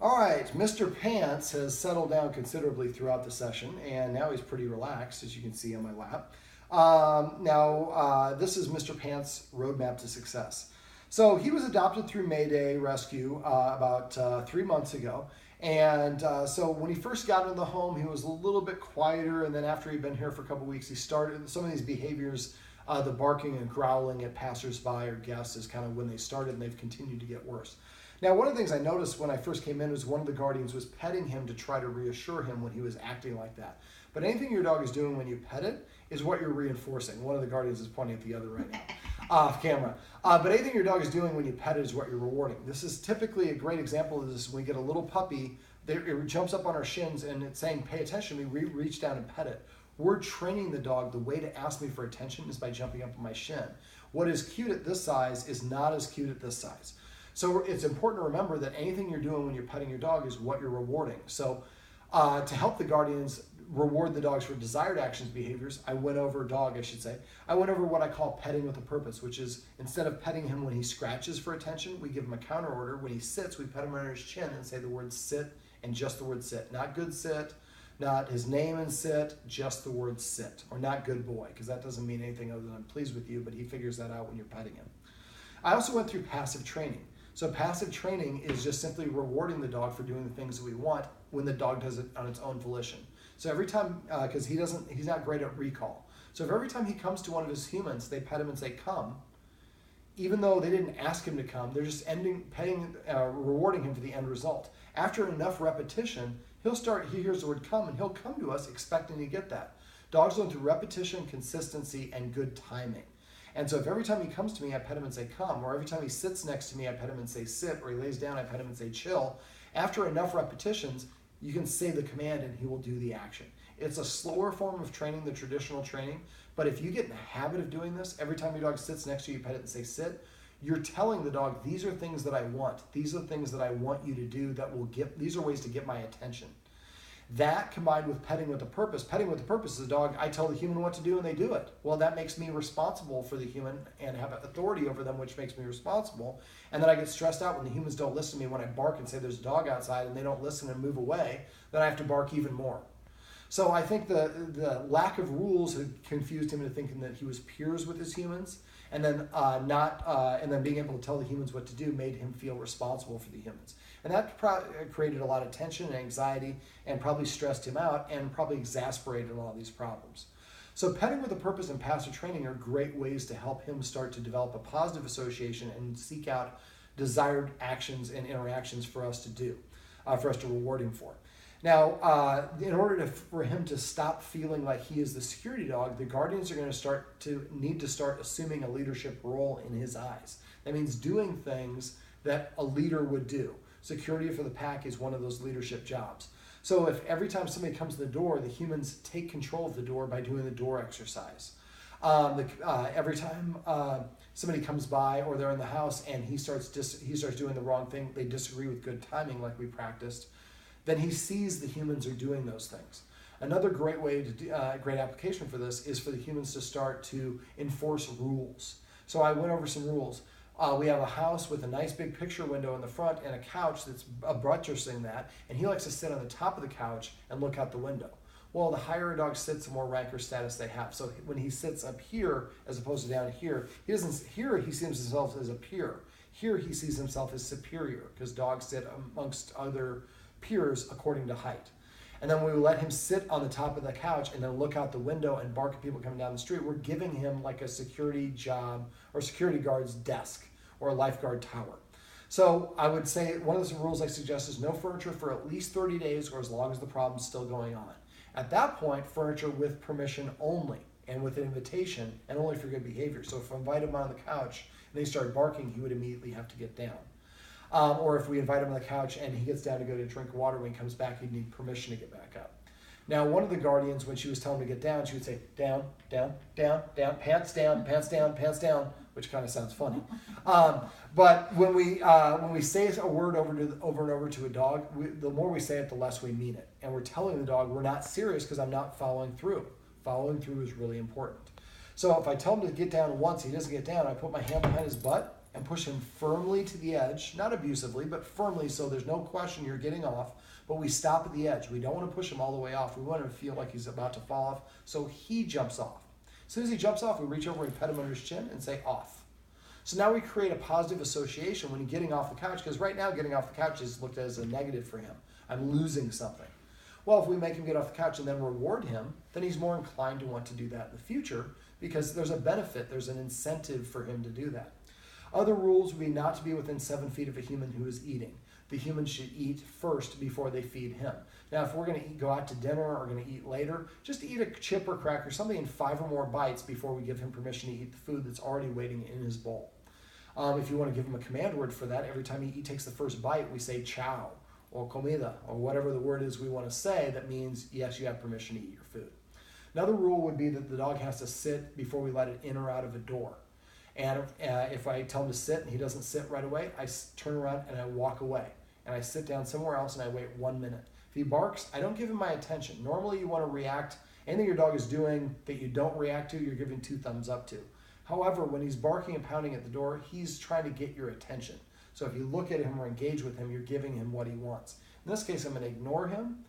All right, Mr. Pants has settled down considerably throughout the session, and now he's pretty relaxed, as you can see on my lap. This is Mr. Pants' roadmap to success. So he was adopted through Mae Day Rescue about 3 months ago. And so when he first got into the home, he was a little bit quieter. And then after he'd been here for a couple weeks, he started some of these behaviors, the barking and growling at passersby or guests is kind of when they started, and they've continued to get worse. Now, one of the things I noticed when I first came in was one of the guardians was petting him to try to reassure him when he was acting like that. But anything your dog is doing when you pet it is what you're reinforcing. One of the guardians is pointing at the other right now, off camera. But anything your dog is doing when you pet it is what you're rewarding. This is typically a great example of this. When we get a little puppy, it jumps up on our shins and it's saying, pay attention. We reach down and pet it. We're training the dog. The way to ask me for attention is by jumping up on my shin. What is cute at this size is not as cute at this size. So it's important to remember that anything you're doing when you're petting your dog is what you're rewarding. So to help the guardians reward the dogs for desired actions, behaviors, I went over what I call petting with a purpose, which is instead of petting him when he scratches for attention, we give him a counter order. When he sits, we pet him under his chin and say the word sit and just the word sit. Not good sit, not his name and sit, just the word sit. Or not good boy, because that doesn't mean anything other than I'm pleased with you, but he figures that out when you're petting him. I also went through passive training. So passive training is just simply rewarding the dog for doing the things that we want when the dog does it on its own volition. So every time, because he's not great at recall. So if every time he comes to one of his humans, they pet him and say, come, even though they didn't ask him to come, they're just rewarding him for the end result. After enough repetition, he hears the word come, and he'll come to us expecting to get that. Dogs learn through repetition, consistency, and good timing. And so if every time he comes to me, I pet him and say, come, or every time he sits next to me, I pet him and say, sit, or he lays down, I pet him and say, chill. After enough repetitions, you can say the command and he will do the action. It's a slower form of training, the traditional training, but if you get in the habit of doing this, every time your dog sits next to you, you pet it and say, sit, you're telling the dog, these are things that I want. These are things that I want you to do these are ways to get my attention. That combined with petting with a purpose. Petting with a purpose is a dog, I tell the human what to do and they do it. Well, that makes me responsible for the human and have authority over them, which makes me responsible. And then I get stressed out when the humans don't listen to me when I bark and say there's a dog outside and they don't listen and move away, then I have to bark even more. So I think the lack of rules had confused him into thinking that he was peers with his humans, and then being able to tell the humans what to do made him feel responsible for the humans. And that created a lot of tension and anxiety and probably stressed him out and probably exacerbated a lot of these problems. So petting with a purpose and passive training are great ways to help him start to develop a positive association and seek out desired actions and interactions for us to do, for us to reward him for. Now, in order for him to stop feeling like he is the security dog, the guardians are going to need to start assuming a leadership role in his eyes. That means doing things that a leader would do. Security for the pack is one of those leadership jobs. So if every time somebody comes to the door, the humans take control of the door by doing the door exercise. Every time somebody comes by or they're in the house and he starts doing the wrong thing, they disagree with good timing like we practiced, then he sees the humans are doing those things. Another great great application for this is for the humans to start to enforce rules. So I went over some rules. We have a house with a nice big picture window in the front and a couch that's buttressing that, and he likes to sit on the top of the couch and look out the window. Well, the higher a dog sits, the more rank or status they have. So when he sits up here as opposed to down here, he sees himself as a peer. Here he sees himself as superior because dogs sit amongst other peers according to height. And then when we let him sit on the top of the couch and then look out the window and bark at people coming down the street, we're giving him like a security job or security guard's desk or a lifeguard tower. So I would say one of the rules I suggest is no furniture for at least 30 days or as long as the problem's still going on. At that point, furniture with permission only and with an invitation and only for good behavior. So if I invite him on the couch and they start barking, he would immediately have to get down. Or if we invite him on the couch and he gets down to go to drink water, when he comes back, he'd need permission to get back up. Now, one of the guardians, when she was telling him to get down, she would say, down, down, down, down, pants down, pants down, pants down, which kind of sounds funny. But when we say a word over and over to a dog, the more we say it, the less we mean it. And we're telling the dog, we're not serious because I'm not following through. Following through is really important. So if I tell him to get down once, he doesn't get down, I put my hand behind his butt, and push him firmly to the edge, not abusively, but firmly, so there's no question you're getting off, but we stop at the edge. We don't want to push him all the way off. We want him to feel like he's about to fall off, so he jumps off. As soon as he jumps off, we reach over and pet him under his chin and say off. So now we create a positive association when he's getting off the couch, because right now getting off the couch is looked at as a negative for him. I'm losing something. Well, if we make him get off the couch and then reward him, then he's more inclined to want to do that in the future, because there's a benefit, there's an incentive for him to do that. Other rules would be not to be within 7 feet of a human who is eating. The human should eat first before they feed him. Now, if we're going to go out to dinner or going to eat later, just eat a chip or cracker, something in 5 or more bites before we give him permission to eat the food that's already waiting in his bowl. If you want to give him a command word for that, every time he takes the first bite, we say chow or comida or whatever the word is we want to say that means, yes, you have permission to eat your food. Another rule would be that the dog has to sit before we let it in or out of a door. And if I tell him to sit and he doesn't sit right away, I turn around and I walk away. And I sit down somewhere else and I wait 1 minute. If he barks, I don't give him my attention. Normally you want to react. Anything your dog is doing that you don't react to, you're giving 2 thumbs up to. However, when he's barking and pounding at the door, he's trying to get your attention. So if you look at him or engage with him, you're giving him what he wants. In this case, I'm going to ignore him.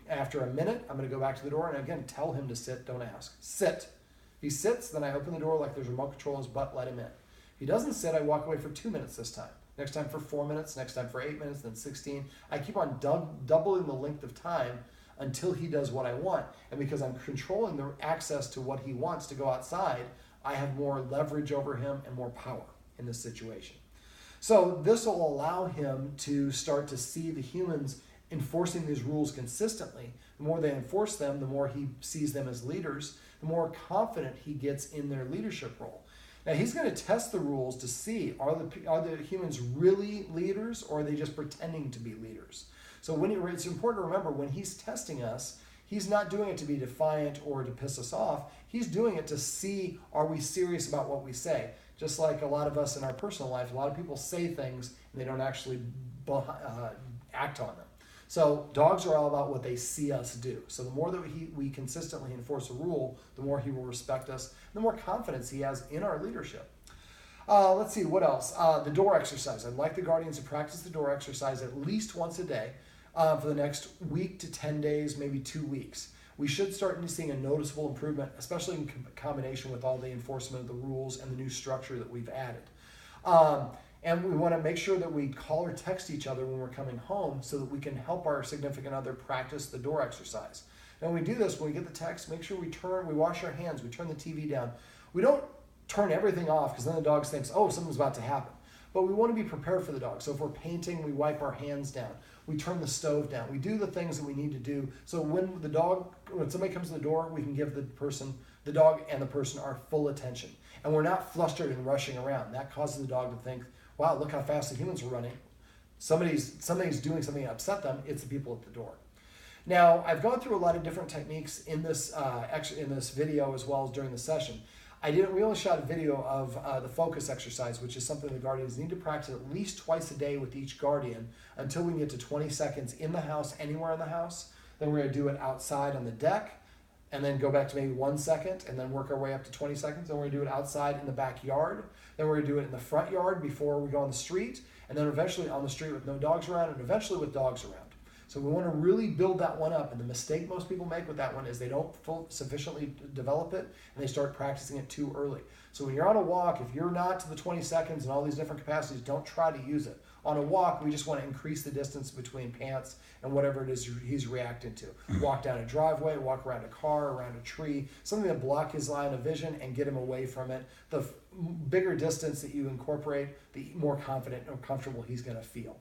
After a minute, I'm going to go back to the door and again, tell him to sit, don't ask. Sit. If he sits, then I open the door like there's a remote control in his butt, let him in. If he doesn't sit, I walk away for 2 minutes this time. Next time for 4 minutes, next time for 8 minutes, then 16. I keep on doubling the length of time until he does what I want. And because I'm controlling the access to what he wants to go outside, I have more leverage over him and more power in this situation. So this will allow him to start to see the humans enforcing these rules consistently. The more they enforce them, the more he sees them as leaders, the more confident he gets in their leadership role. Now he's going to test the rules to see, are the humans really leaders or are they just pretending to be leaders? So it's important to remember when he's testing us, he's not doing it to be defiant or to piss us off. He's doing it to see, are we serious about what we say? Just like a lot of us in our personal life, a lot of people say things and they don't actually act on them. So dogs are all about what they see us do. So the more that we consistently enforce a rule, the more he will respect us, the more confidence he has in our leadership. Let's see, what else? The door exercise. I'd like the guardians to practice the door exercise at least once a day for the next week to 10 days, maybe 2 weeks. We should start seeing a noticeable improvement, especially in combination with all the enforcement of the rules and the new structure that we've added. And we want to make sure that we call or text each other when we're coming home so that we can help our significant other practice the door exercise. And when we do this, when we get the text, make sure we wash our hands, we turn the TV down. We don't turn everything off because then the dog thinks, oh, something's about to happen. But we want to be prepared for the dog. So if we're painting, we wipe our hands down. We turn the stove down. We do the things that we need to do. So when somebody comes to the door, we can give the dog and the person our full attention. And we're not flustered and rushing around. That causes the dog to think, wow, look how fast the humans are running. Somebody's doing something to upset them. It's the people at the door. Now, I've gone through a lot of different techniques in this video as well as during the session. We only shot a video of the focus exercise, which is something the guardians need to practice at least twice a day with each guardian until we can get to 20 seconds in the house, anywhere in the house. Then we're going to do it outside on the deck, and then go back to maybe 1 second, and then work our way up to 20 seconds. Then we're going to do it outside in the backyard. Then we're going to do it in the front yard before we go on the street, and then eventually on the street with no dogs around, and eventually with dogs around. So we want to really build that one up, and the mistake most people make with that one is they don't sufficiently develop it, and they start practicing it too early. So when you're on a walk, if you're not to the 20 seconds and all these different capacities, don't try to use it. On a walk, we just want to increase the distance between pants and whatever it is he's reacting to. Walk down a driveway, walk around a car, around a tree, something that block his line of vision and get him away from it. The bigger distance that you incorporate, the more confident or comfortable he's going to feel.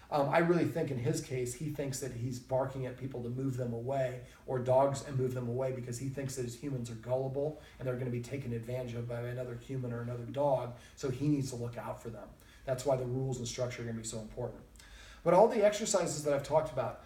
I really think in his case, he thinks that he's barking at people to move them away, or dogs and move them away, because he thinks that his humans are gullible and they're going to be taken advantage of by another human or another dog, so he needs to look out for them. That's why the rules and structure are going to be so important. But all the exercises that I've talked about,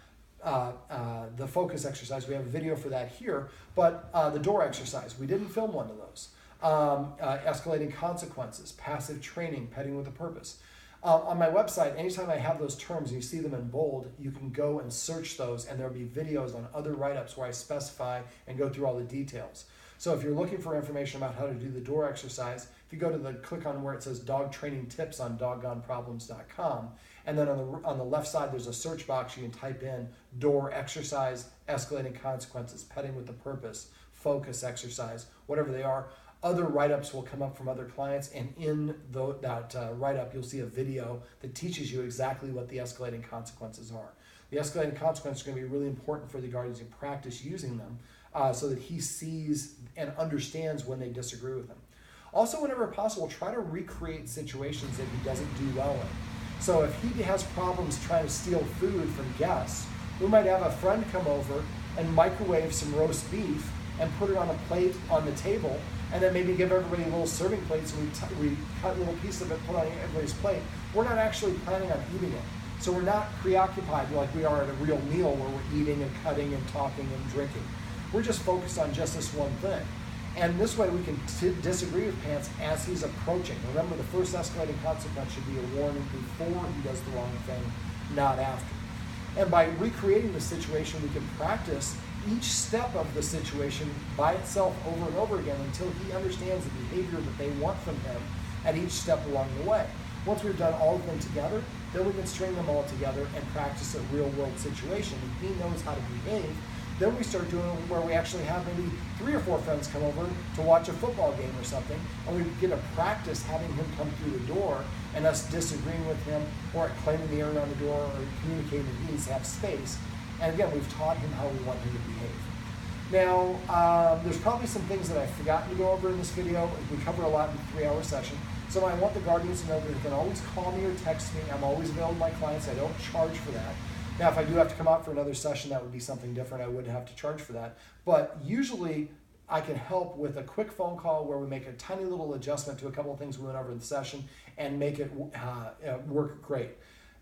the focus exercise, we have a video for that here, but the door exercise, we didn't film one of those. Escalating consequences, passive training, petting with a purpose. On my website, anytime I have those terms and you see them in bold, you can go and search those, and there'll be videos on other write-ups where I specify and go through all the details. So if you're looking for information about how to do the door exercise, if you go to click on where it says dog training tips on doggoneproblems.com, and then on the left side there's a search box. You can type in door exercise, escalating consequences, petting with a purpose, focus exercise, whatever they are. Other write-ups will come up from other clients, and in that write-up you'll see a video that teaches you exactly what the escalating consequences are. The escalating consequences are going to be really important for the guardians to practice using them so that he sees and understands when they disagree with him. Also, whenever possible, try to recreate situations that he doesn't do well in. So if he has problems trying to steal food from guests, we might have a friend come over and microwave some roast beef and put it on a plate on the table, and then maybe give everybody little serving plates, and we cut a little piece of it, put on everybody's plate. We're not actually planning on eating it. So we're not preoccupied like we are at a real meal where we're eating and cutting and talking and drinking. We're just focused on just this one thing. And this way we can disagree with Pants as he's approaching. Remember, the first escalating consequence should be a warning before he does the wrong thing, not after. And by recreating the situation, we can practice each step of the situation by itself over and over again until he understands the behavior that they want from him at each step along the way. Once we've done all of them together, then we can string them all together and practice a real world situation. And he knows how to behave. Then we start doing it where we actually have maybe 3 or 4 friends come over to watch a football game or something, and we get a practice having him come through the door and us disagreeing with him or claiming the area on the door or communicating that he needs to have space. And again, we've taught him how we want him to behave. Now, there's probably some things that I've forgotten to go over in this video. We cover a lot in a 3-hour session. So I want the guardians to know that they can always call me or text me. I'm always available to my clients. I don't charge for that. Now, if I do have to come out for another session, that would be something different. I would have to charge for that. But usually, I can help with a quick phone call where we make a tiny little adjustment to a couple of things we went over in the session and make it work great.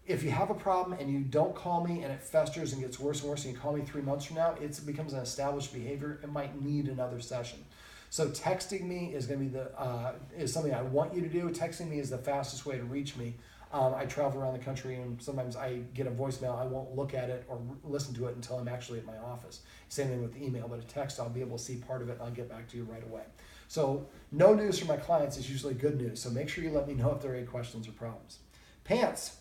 If you have a problem and you don't call me and it festers and gets worse and worse and you call me 3 months from now, it becomes an established behavior. It might need another session. So texting me is going to be is something I want you to do. Texting me is the fastest way to reach me. I travel around the country and sometimes I get a voicemail. I won't look at it or listen to it until I'm actually at my office. Same thing with the email, but a text, I'll be able to see part of it and I'll get back to you right away. So no news from my clients is usually good news. So make sure you let me know if there are any questions or problems. Pants.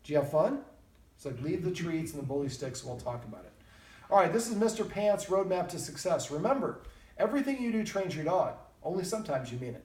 Did you have fun? It's like leave the treats and the bully sticks and we'll talk about it. All right, this is Mr. Pants' Roadmap to Success. Remember, everything you do trains your dog. Only sometimes you mean it.